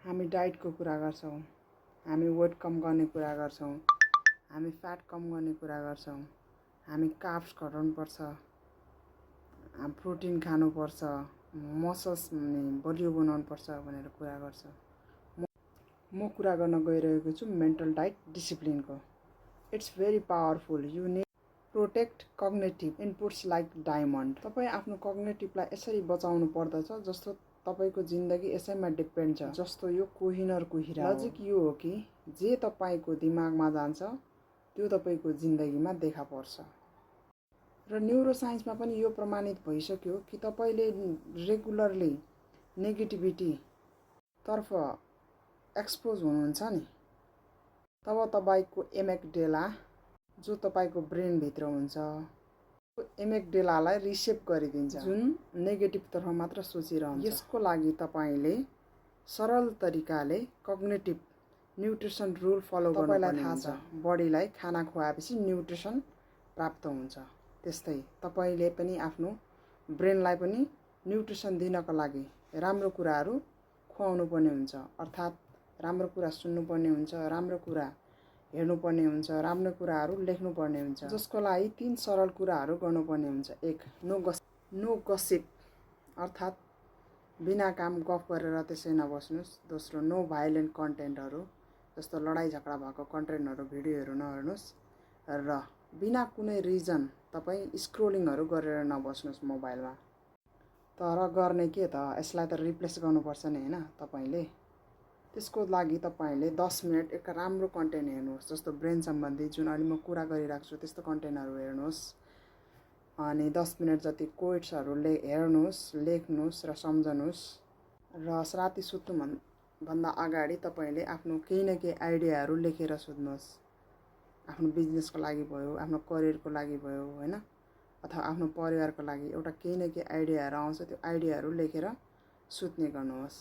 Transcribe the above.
हामी डाइटको कुरा गर्छौँ, हामी वेट कम गर्ने कुरा गर्छौँ, हामी फ्याट कम गर्ने कुरा गर्छौँ, हामी कार्ब्स घटाउनुपर्छ, प्रोटिन खानुपर्छ, मसल्स बलियो बनाउनुपर्छ भनेर कुरा गर्छ। म कुरा गर्न गइरहेको छु मेन्टल डाइट डिसिप्लिनको। It's very powerful. You need protect cognitive inputs like diamond. तपाईँ आफ्नो कग्नेटिभलाई यसरी बचाउनु पर्दछ जस्तो तपाईको जिन्दगी यसैमा डिपेन्ड छ, जस्तो यो कोहिनूरको हिरा हो। लजिक यो हो कि जे तपाईको दिमागमा जान्छ त्यो तपाईको जिन्दगीमा देखा पर्छ। र न्युरोसाइन्समा पनि यो प्रमाणित भइसक्यो कि तपाईले रेगुलरली नेगेटिभिटी तर्फ एक्सपोज हुनुहुन्छ नि, तब तपाईको एमेगडेला जो तपाईको ब्रेन भित्र हुन्छ, एमेगडेलालाई रिसेप गरिदिन्छ, जुन नेगेटिभ तर्फ मात्र सोचिरहन्छ। यसको लागि तपाईले सरल तरिकाले कग्नेटिभ न्युट्रिसन रुल फलो गर्नुपर्ने हुन्छ। थाहा छ बडीलाई खाना खुवाएपछि न्युट्रिसन प्राप्त हुन्छ, त्यस्तै तपाईले पनि आफ्नो ब्रेनलाई पनि न्युट्रिसन दिनको लागि राम्रो कुराहरू खुवाउनु पर्ने हुन्छ। अर्थात् राम्रो कुरा सुन्नुपर्ने हुन्छ, राम्रो कुरा हेर्नुपर्ने हुन्छ, राम्रो कुराहरू लेख्नुपर्ने हुन्छ, जसको लागि 3 सरल कुराहरू गर्नुपर्ने हुन्छ। 1. नो गसिप अर्थात् बिना काम गफ गरेर त्यसै नबस्नुहोस्। दोस्रो, नो भाइलेन्ट कन्टेन्टहरू जस्तो लडाइँ झगडा भएको कन्टेन्टहरू भिडियोहरू नहेर्नुहोस्। र बिना कुनै रिजन तपाईँ स्क्रोलिङहरू गरेर नबस्नुहोस् मोबाइलमा। तर गर्ने के त, यसलाई त रिप्लेस गर्नुपर्छ नि हैन तपाईले। त्यसको लागि तपाईले 10 मिनेट एक राम्रो कन्टेन्ट हेर्नुहोस्, जस्तो ब्रेन सम्बन्धी जुन अहिले म कुरा गरिरहेको छु त्यस्तो कन्टेन्टहरू हेर्नुहोस्। अनि 10 मिनेट जति कोट्सहरू हेर्नुहोस्, लेख्नुहोस् र सम्झनुहोस्। र राति सुत्नु भन्दा अगाडि तपाईले आफ्नो केही न केही आइडियाहरू लेखेर सुत्नुहोस्। आफ्नो बिजनेसको लागि भयो, आफ्नो करियरको लागि भयो हैन, अथवा आफ्नो परिवारको लागि एउटा केही न केही आइडियाहरू आउँछ, त्यो आइडियाहरू लेखेर सुत्ने गर्नुहोस्।